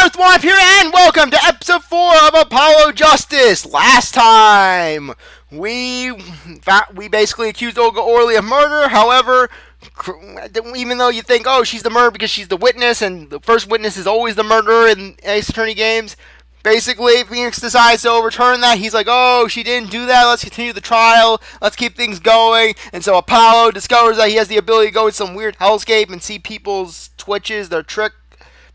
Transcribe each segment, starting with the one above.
CzarThwomp here, and welcome to episode 4 of Apollo Justice. Last time, we basically accused Olga Orly of murder. However, even though you think, oh, she's the murderer because she's the witness, and the first witness is always the murderer in Ace Attorney games, basically, Phoenix decides to overturn that. He's like, oh, she didn't do that. Let's continue the trial. Let's keep things going. And so Apollo discovers that he has the ability to go in some weird hellscape and see people's twitches, their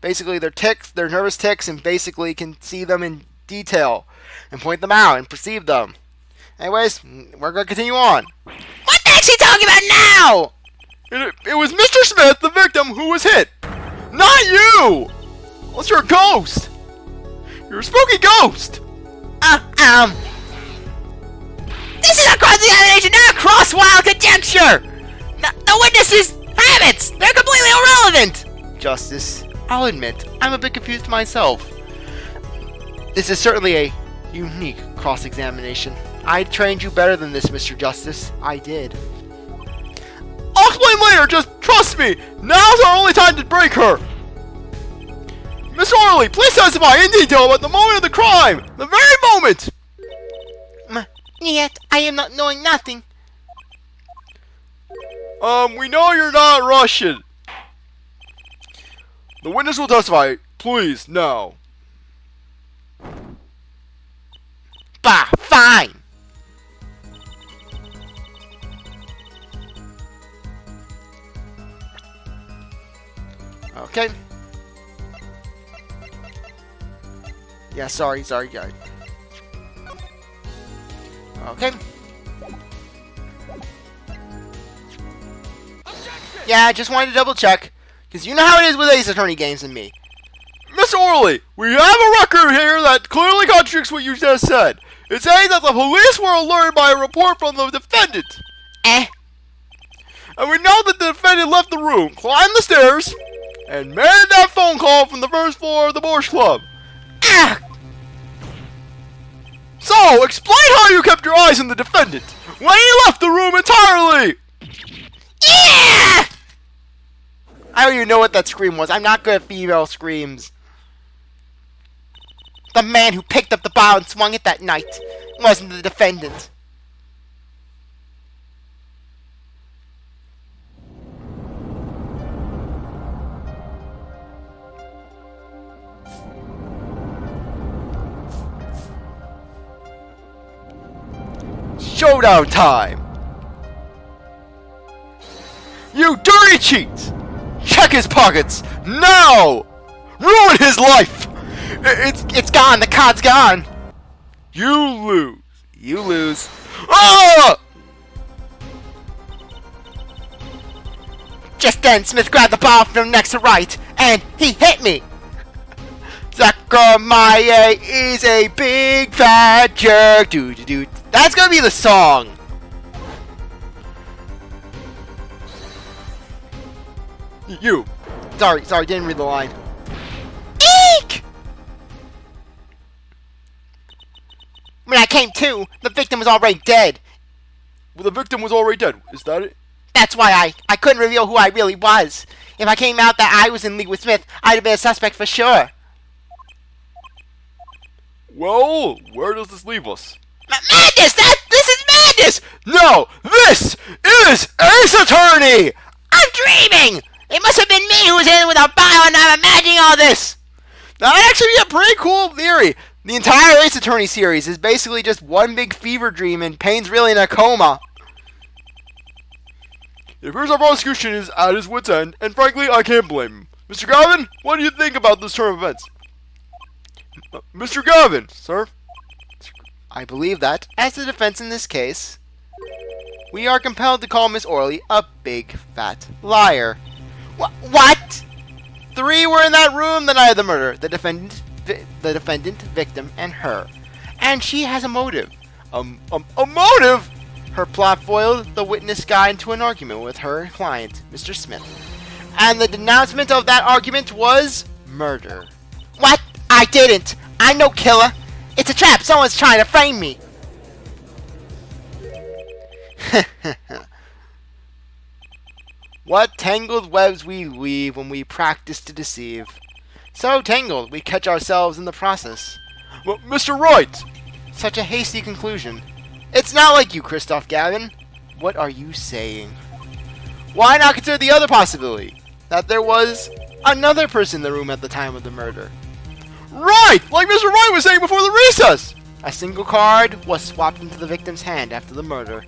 basically their tics, their nervous tics, and basically can see them in detail and point them out and perceive them. Anyways, we're going to continue on. What the heck's he talking about now? It was Mr. Smith, the victim, who was hit. Not you! Unless you're a ghost. You're a spooky ghost! This is a cross-examination, not a cross-wild conjecture! The witnesses' habits, they're completely irrelevant! Justice, I'll admit, I'm a bit confused myself. This is certainly a unique cross-examination. I trained you better than this, Mr. Justice. I did. I'll explain later, just trust me! Now's our only time to break her! Miss Orly, please testify in detail about the moment of the crime! The very moment! Yet, I am not knowing nothing. We know you're not Russian. The witness will testify, please, now. Bah, fine! Okay. Yeah, sorry, guys. Okay. Yeah, I just wanted to double check, because you know how it is with Ace Attorney games and me. Miss Orly, we have a record here that clearly contradicts what you just said. It's saying that the police were alerted by a report from the defendant. And we know that the defendant left the room, climbed the stairs, and made that phone call from the first floor of the Borscht Club. So, explain how you kept your eyes on the defendant when he left the room entirely! Yeah! I don't even know what that scream was. I'm not good at female screams. The man who picked up the bottle and swung it that night wasn't the defendant. Showdown time! You dirty cheat! Check his pockets now! Ruin his life! It's gone. The card's gone. You lose. You lose. Ah! Just then, Smith grabbed the ball from next to right, and he hit me. Zachariah is a big fat jerk. Doo-doo-doo. That's gonna be the song. You. Sorry, didn't read the line. Eek! When I came to, the victim was already dead. Well, the victim was already dead. Is that it? That's why I couldn't reveal who I really was. If I came out that I was in league with Smith, I'd have been a suspect for sure. Well, where does this leave us? Madness! This is madness! No, this is Ace Attorney! I'm dreaming! It must have been me who was in with a bio and I'm imagining all this! That would actually be a pretty cool theory. The entire Ace Attorney series is basically just one big fever dream and Payne's really in a coma. It appears our prosecution is at his wit's end, and frankly, I can't blame him. Mr. Gavin, what do you think about this turn of events? Mr. Gavin, sir? I believe that, as the defense in this case, we are compelled to call Miss Orly a big fat liar. What? 3 were in that room the night of the murder. The defendant, victim, and her. And she has a motive. A motive? Her plot foiled the witness got into an argument with her client, Mr. Smith. And the denouncement of that argument was murder. What? I didn't. I'm no killer. It's a trap. Someone's trying to frame me. What tangled webs we weave when we practice to deceive. So tangled, we catch ourselves in the process. Well, Mr. Wright! Such a hasty conclusion. It's not like you, Kristoph Gavin. What are you saying? Why not consider the other possibility? That there was another person in the room at the time of the murder. Right! Like Mr. Wright was saying before the recess! A single card was swapped into the victim's hand after the murder.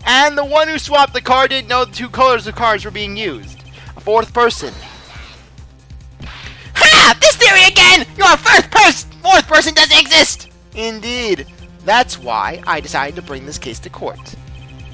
And the one who swapped the card didn't know the two colors of cards were being used. A fourth person. Ha! This theory again! Your fourth person doesn't exist! Indeed. That's why I decided to bring this case to court.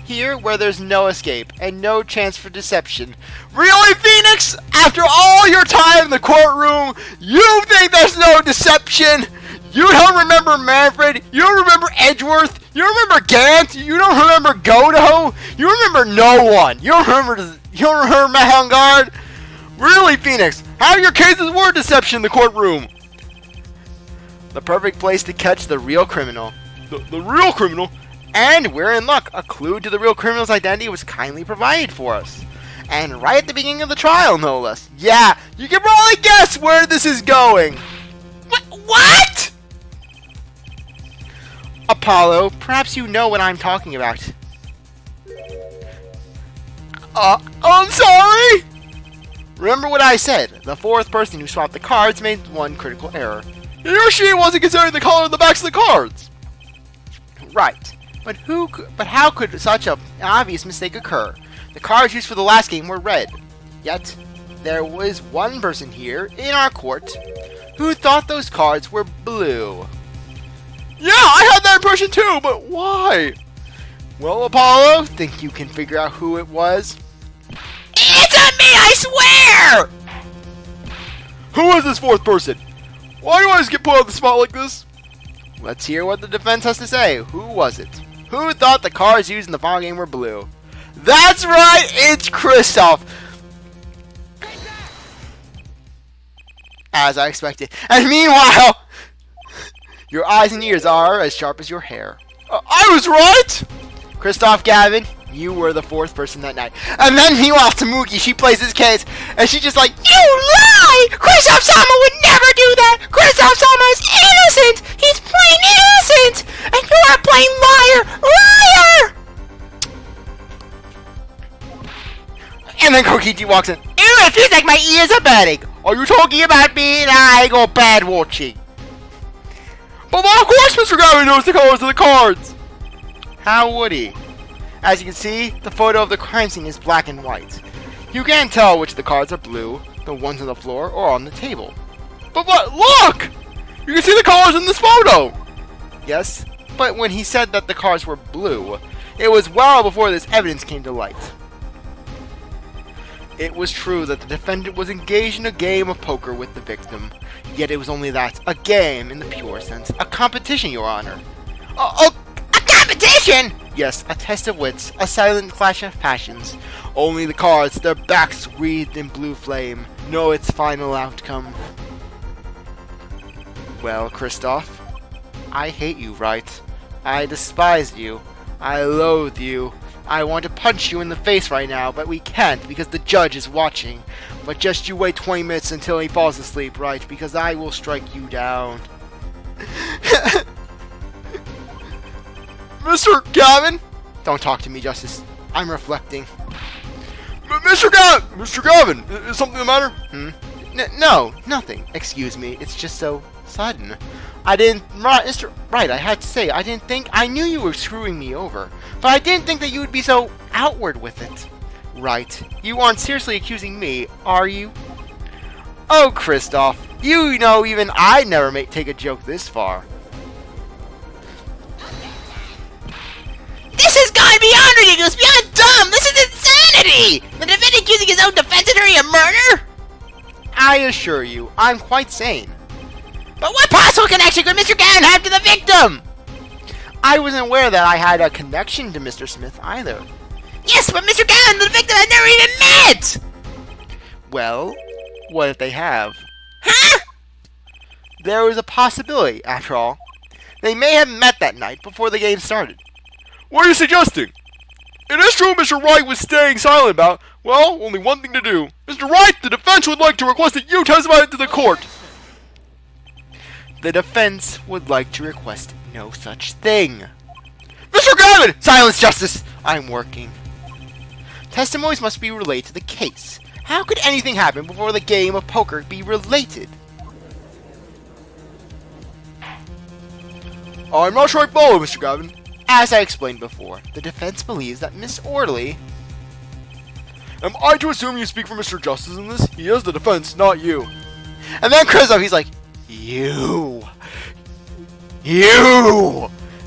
Here, where there's no escape and no chance for deception. Really, Phoenix? After all your time in the courtroom, you think there's no deception? You don't remember Manfred? You don't remember Edgeworth? You don't remember Gant? You don't remember Godo? You remember no one? You don't remember Mahangard? Really, Phoenix? How your cases were deception in the courtroom? The perfect place to catch the real criminal. The real criminal? And we're in luck. A clue to the real criminal's identity was kindly provided for us. And right at the beginning of the trial, no less. Yeah, you can probably guess where this is going. What? Apollo, perhaps you know what I'm talking about. I'm sorry? Remember what I said. The fourth person who swapped the cards made one critical error. He or she wasn't considering the color of the backs of the cards. Right. But how could such an obvious mistake occur? The cards used for the last game were red. Yet, there was one person here, in our court, who thought those cards were blue. Yeah, I had that impression too, but why? Well, Apollo, think you can figure out who it was? It's not me, I swear! Who is this fourth person? Why do I always get put on the spot like this? Let's hear what the defense has to say. Who was it? Who thought the cards used in the final game were blue? That's right, it's Kristoph. As I expected. And meanwhile, your eyes and ears are as sharp as your hair. I was right! Kristoph Gavin, you were the fourth person that night. And then meanwhile, Tamuki, she plays his case, and she just like, You lie! Kristoph Sama would never do that! Kristoph Sama is innocent! He's plain innocent! And you're a plain liar! Liar! and then Kokichi walks in. Ew, it feels like my ears are burning! Are you talking about me? I go bad watching. But of course Mr. Gavin knows the colors of the cards! How would he? As you can see, the photo of the crime scene is black and white. You can't tell which of the cards are blue, the ones on the floor or on the table. But look! You can see the colors in this photo! Yes, but when he said that the cards were blue, it was well before this evidence came to light. It was true that the defendant was engaged in a game of poker with the victim, yet it was only that, a game in the pure sense, a competition, Your Honor. A competition? Yes, a test of wits, a silent clash of passions. Only the cards, their backs wreathed in blue flame, know its final outcome. Well, Kristoph, I hate you, right? I despise you. I loathe you. I want to punch you in the face right now, but we can't because the judge is watching. But just you wait 20 minutes until he falls asleep, right? Because I will strike you down. Mr. Gavin? Don't talk to me, Justice. I'm reflecting. Mr. Gavin, is something the matter? No, nothing. Excuse me. It's just so sudden. Mr. Right, I had to say, I knew you were screwing me over, but I didn't think that you would be so outward with it. Right. You aren't seriously accusing me, are you? Oh, Kristoph, you know even I'd never take a joke this far. This has gone beyond ridiculous, beyond dumb! This is insanity! The defendant accusing his own defense attorney of murder? I assure you, I'm quite sane. But what possible connection could Mr. Gavin have to the victim? I wasn't aware that I had a connection to Mr. Smith either. Yes, but Mr. Gavin and the victim had never even met! Well, what if they have? Huh? There was a possibility, after all. They may have met that night before the game started. What are you suggesting? It is true Mr. Wright was staying silent about, well, only one thing to do. Mr. Wright, the defense would like to request that you testify to the court. The defense would like to request no such thing. Mr. Gavin! Silence, Justice! I'm working. Testimonies must be related to the case. How could anything happen before the game of poker be related? I'm not sure I follow, Mr. Gavin. As I explained before, the defense believes that Miss Orderly... Am I to assume you speak for Mr. Justice in this? He is the defense, not you. And then Kristoph, he's like, You!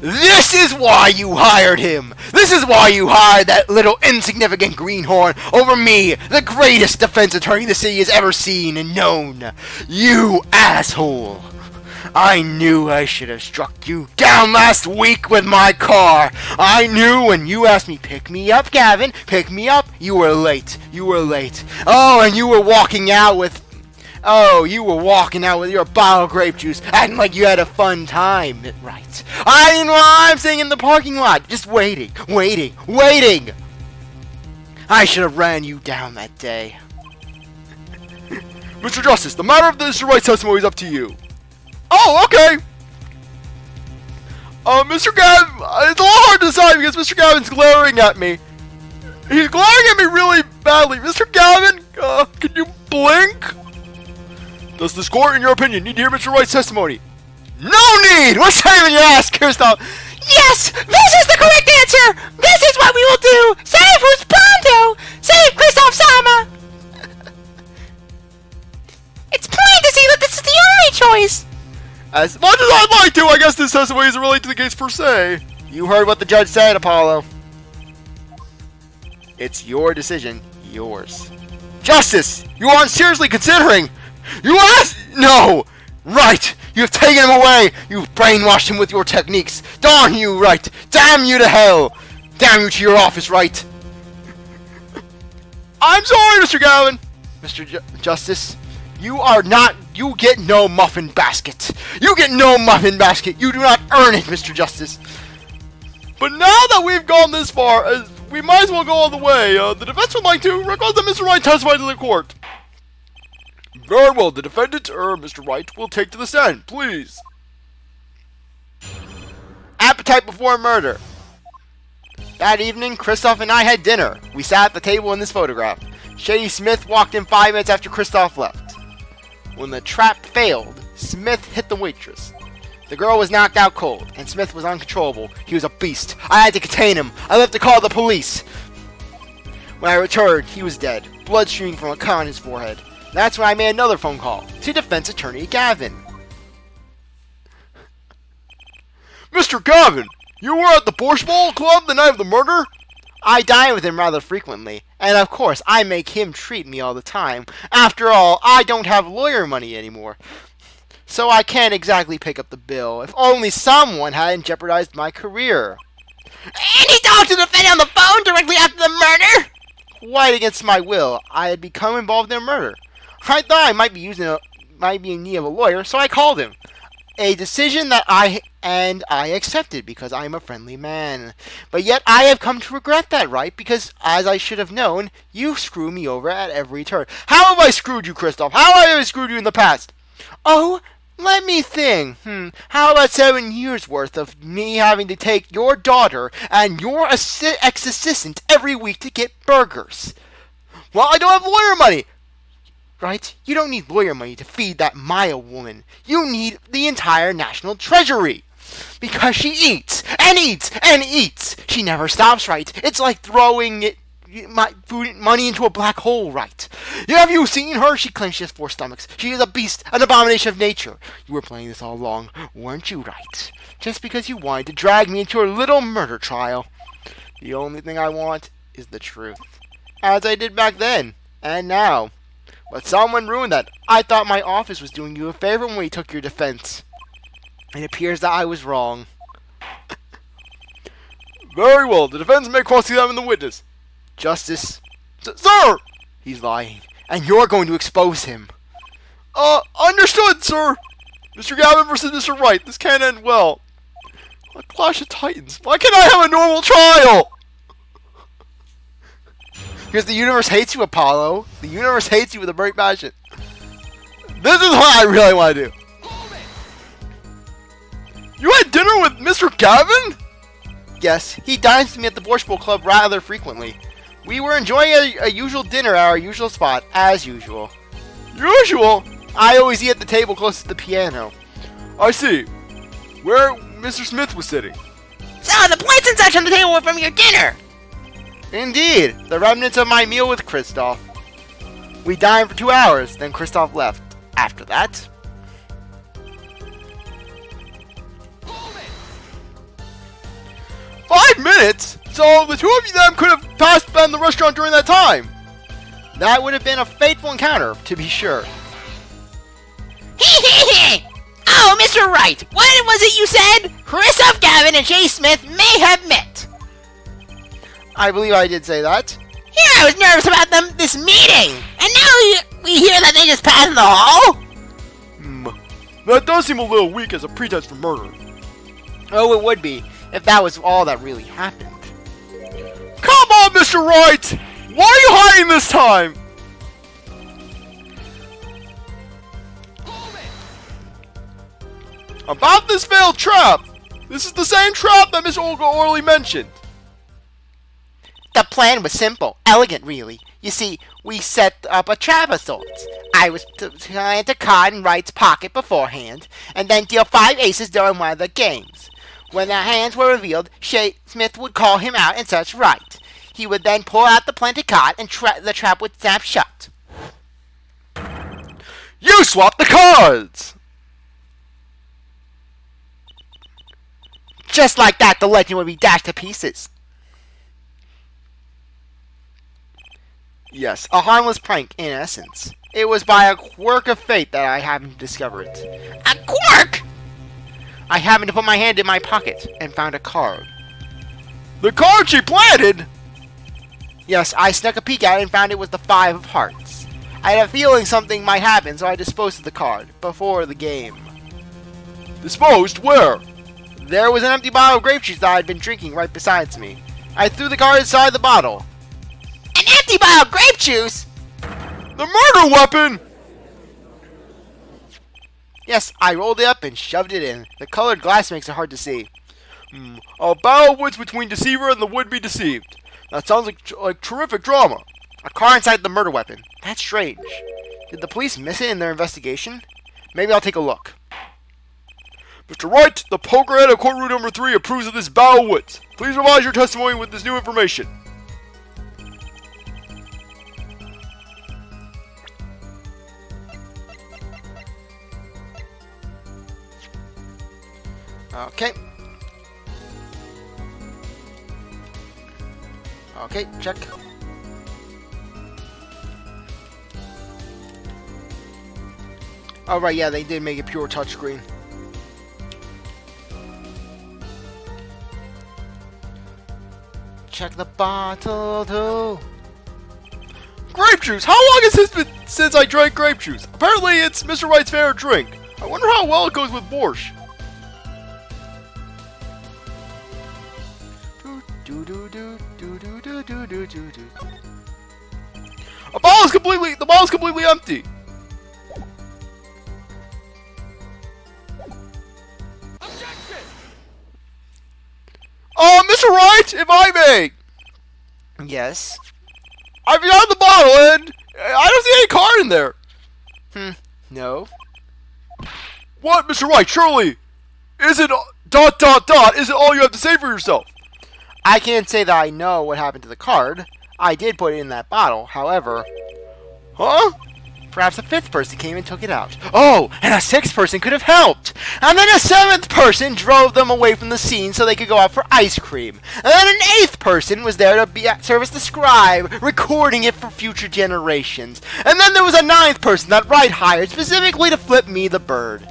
This is why you hired him! This is why you hired that little insignificant greenhorn over me, the greatest defense attorney the city has ever seen and known! You asshole! I knew I should have struck you down last week with my car! I knew when you asked me, pick me up, Gavin, pick me up, you were late. Oh, and you were walking out with... Oh, you were walking out with your bottle of grape juice, acting like you had a fun time. Right. I'm sitting in the parking lot, just waiting. I should have ran you down that day. Mr. Justice, the matter of Mr. Wright's testimony is up to you. Oh, okay. Mr. Gavin, it's a little hard to decide because Mr. Gavin's glaring at me. He's glaring at me really badly. Mr. Gavin, can you blink? Does this court, in your opinion, need to hear Mr. Wright's testimony? No need! What's saving your ass, Kristoph? Yes! This is the correct answer! This is what we will do! Save who's pronto! Save Kristoph Sama! It's plain to see that this is the only choice! As much as I'd like to, I guess this testimony isn't related to the case per se. You heard what the judge said, Apollo. It's your decision, yours. Justice! You aren't seriously considering! You asked? No! Right! You've taken him away! You've brainwashed him with your techniques! Darn you, Right! Damn you to hell! Damn you to your office, Right! I'm sorry, Mr. Gavin! Mr. Justice, you are not... You get no muffin basket! You get no muffin basket! You do not earn it, Mr. Justice! But now that we've gone this far, we might as well go all the way. The defense would like to request that Mr. Wright testify to the court. Very well, the defendant, Mr. Wright, will take to the stand, please. Appetite before murder. That evening, Kristoph and I had dinner. We sat at the table in this photograph. Shady Smith walked in 5 minutes after Kristoph left. When the trap failed, Smith hit the waitress. The girl was knocked out cold, and Smith was uncontrollable. He was a beast. I had to contain him. I left to call the police. When I returned, he was dead, blood streaming from a cut on his forehead. That's when I made another phone call to defense attorney Gavin. Mr. Gavin, you were at the Borscht Bowl club the night of the murder? I dine with him rather frequently, and of course I make him treat me all the time. After all, I don't have lawyer money anymore, so I can't exactly pick up the bill. If only someone hadn't jeopardized my career. And he talked to the defendant on the phone directly after the murder? Quite against my will, I had become involved in a murder. I thought I might be in need of a lawyer, so I called him. A decision that I accepted because I am a friendly man. But yet I have come to regret that, right? Because, as I should have known, you screw me over at every turn. How have I screwed you, Kristoph? How have I screwed you in the past? Oh, let me think. How about 7 years worth of me having to take your daughter and your ex-assistant every week to get burgers? Well, I don't have lawyer money. Right? You don't need lawyer money to feed that Maya woman. You need the entire national treasury. Because she eats, and eats, and eats. She never stops, right? It's like throwing money into a black hole, right? Have you seen her? She claims she has 4 stomachs. She is a beast, an abomination of nature. You were playing this all along, weren't you, right? Just because you wanted to drag me into your little murder trial. The only thing I want is the truth. As I did back then, and now. But someone ruined that. I thought my office was doing you a favor when we took your defense. It appears that I was wrong. Very well. The defense may cross-examine the witness. Justice. Sir! He's lying. And you're going to expose him. Understood, sir. Mr. Gavin versus Mr. Wright. This can't end well. A clash of titans. Why can't I have a normal trial? Because the universe hates you, Apollo. The universe hates you with a great passion. This is what I really want to do. dinner with Mr. Gavin? Yes, he dines with me at the Borscht Bowl Club rather frequently. We were enjoying a usual dinner at our usual spot, as usual. Usual? I always eat at the table closest to the piano. I see. Where Mr. Smith was sitting. So, the plates and such on the table were from your dinner! Indeed, the remnants of my meal with Kristoph. We dined for 2 hours, then Kristoph left. After that... 5 minutes? So the two of them could have passed by the restaurant during that time. That would have been a fateful encounter, to be sure. Oh, Mr. Wright, what was it you said? Kristoph, Gavin, and Jay Smith may have met. I believe I did say that. Here I was nervous about this meeting, and now we hear that they just passed in the hall? That does seem a little weak as a pretext for murder. Oh, it would be, if that was all that really happened. Come on, Mr. Wright! Why are you hiding this time? About this failed trap! This is the same trap that Miss Olga Orley mentioned. The plan was simple, elegant really. You see, we set up a trap of sorts. I was to plant a card in Wright's pocket beforehand, and then deal 5 aces during one of the games. When the hands were revealed, Smith would call him out and search Wright. He would then pull out the planted card, and the trap would snap shut. You swapped the cards! Just like that, the legend would be dashed to pieces. Yes, a harmless prank, in essence. It was by a quirk of fate that I happened to discover it. A quirk? I happened to put my hand in my pocket and found a card. The card she planted? Yes, I snuck a peek at it and found it was the 5 of hearts. I had a feeling something might happen, so I disposed of the card before the game. Disposed where? There was an empty bottle of grape juice that I had been drinking right beside me. I threw the card inside the bottle. An empty bottle of grape juice? The murder weapon! Yes, I rolled it up and shoved it in. The colored glass makes it hard to see. A battle of wits between deceiver and the would-be deceived. That sounds like terrific drama. A car inside the murder weapon. That's strange. Did the police miss it in their investigation? Maybe I'll take a look. Mr. Wright, the poker head of courtroom number 3 approves of this battle of wits. Please revise your testimony with this new information. Okay. Okay, check. Oh, right, yeah, they did make it pure touchscreen. Check the bottle, too. Grape juice! How long has it been since I drank grape juice? Apparently, it's Mr. Wright's favorite drink. I wonder how well it goes with borscht. The bottle is completely empty. Mr. Wright, if I may. Yes. I found the bottle and I don't see any card in there. No. What, Mr. Wright? Surely, isn't ... isn't all you have to say for yourself? I can't say that I know what happened to the card. I did put it in that bottle, however... Huh? Perhaps a 5th person came and took it out. Oh, and a 6th person could have helped. And then a 7th person drove them away from the scene so they could go out for ice cream. And then an 8th person was there to serve as the scribe, recording it for future generations. And then there was a 9th person that Wright hired specifically to flip me the bird.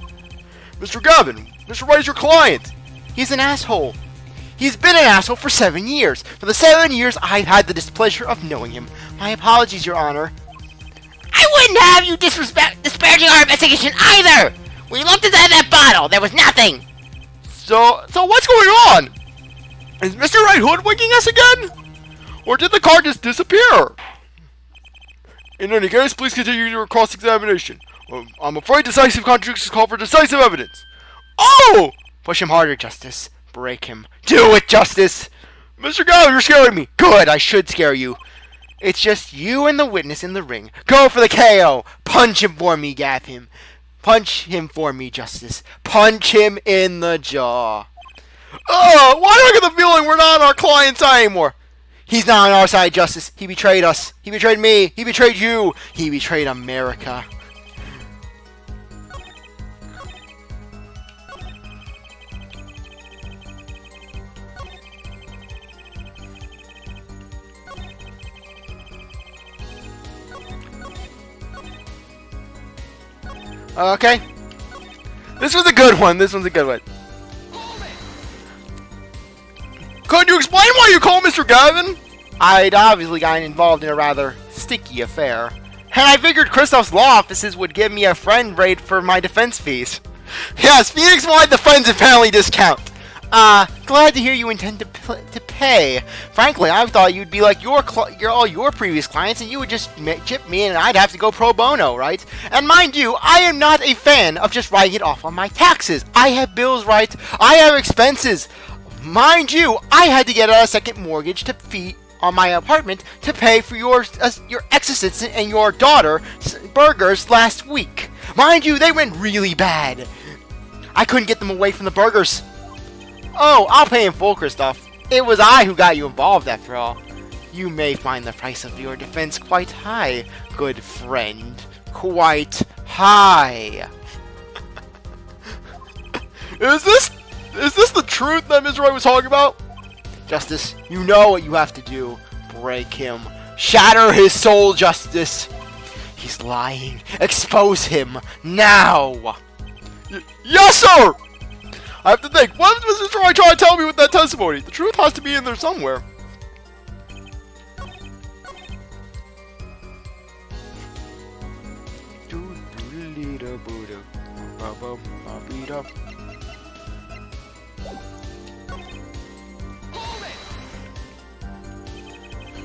Mr. Gavin, Mr. Wright is your client. He's an asshole. He's been an asshole for 7 years. For the 7 years I've had the displeasure of knowing him. My apologies, Your Honor. I wouldn't have you disparaging our investigation either! We looked inside that bottle, there was nothing! So what's going on? Is Mr. Wright hoodwinking us again? Or did the card just disappear? In any case, please continue your cross-examination. I'm afraid decisive contradictions call for decisive evidence. Oh! Push him harder, Justice. Break him. Do it, Justice! Mr. Gavin, you're scaring me. Good, I should scare you. It's just you and the witness in the ring. Go for the KO. Punch him for me, Gavin. Punch him for me, Justice. Punch him in the jaw. Oh, why do I get the feeling we're not on our client's side anymore? He's not on our side, Justice. He betrayed us. He betrayed me. He betrayed you. He betrayed America. Okay. This was a good one. This one's a good one. Could you explain why you call Mr. Gavin? I'd obviously gotten involved in a rather sticky affair. And I figured Kristoph's law offices would give me a friend rate for my defense fees. Yes, Phoenix-wide the friends and family discount. Glad to hear you intend to pay. Frankly, I thought you'd be like all your previous clients and you would just chip me and I'd have to go pro bono, right? And mind you, I am not a fan of just writing it off on my taxes. I have bills, right? I have expenses. Mind you, I had to get a second mortgage to fee on my apartment to pay for your ex-assistant and your daughter burgers last week. Mind you, they went really bad. I couldn't get them away from the burgers. Oh, I'll pay in full, Kristoph. It was I who got you involved, after all. You may find the price of your defense quite high, good friend. Quite high. Is this the truth that Mr. Wright was talking about? Justice, you know what you have to do. Break him. Shatter his soul, Justice. He's lying. Expose him. Now. Yes, sir! I have to think, what was Mr. Wright trying to tell me with that testimony? The truth has to be in there somewhere.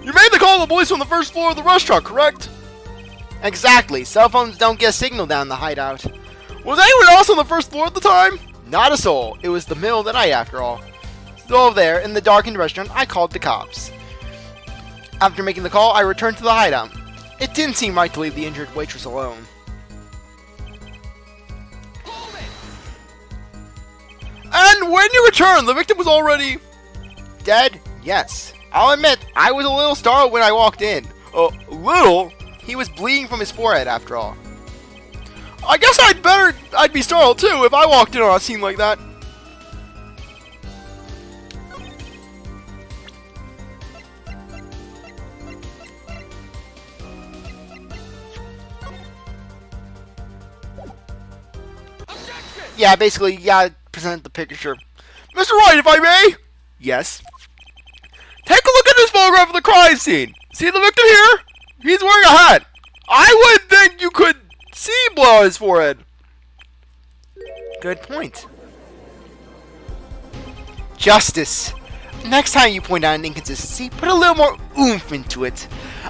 You made the call to the police on the first floor of the restaurant, correct? Exactly. Cell phones don't get a signal down the hideout. Was anyone else on the first floor at the time? Not a soul. It was the middle of the night, after all. So there, in the darkened restaurant, I called the cops. After making the call, I returned to the hideout. It didn't seem right to leave the injured waitress alone. And when you returned, the victim was already dead? Yes. I'll admit, I was a little startled when I walked in. A little? He was bleeding from his forehead, after all. I guess I'd be startled too if I walked in on a scene like that. Yeah, basically, you gotta present the picture. Mr. Wright, if I may? Yes. Take a look at this photograph of the crime scene. See the victim here? He's wearing a hat. I would think you could see blood on his forehead. Good point. Justice. Next time you point out an inconsistency, put a little more oomph into it.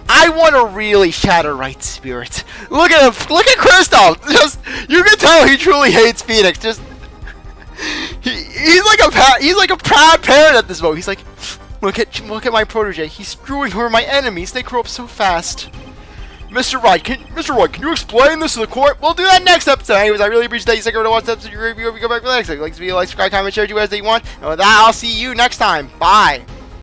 I want to really shatter Wright's spirit. Look at him. Look at Kristoph. Just, you can tell he truly hates Phoenix. Just, he's like a proud parent at this moment. He's like, look at my protege. He's screwing over my enemies. They grow up so fast. Mr. Wright, can you explain this to the court? We'll do that next episode. Anyways, I really appreciate that you stuck around to watch the episode. You go back for the next episode. Like, subscribe, comment, share, do whatever you want. And with that, I'll see you next time. Bye.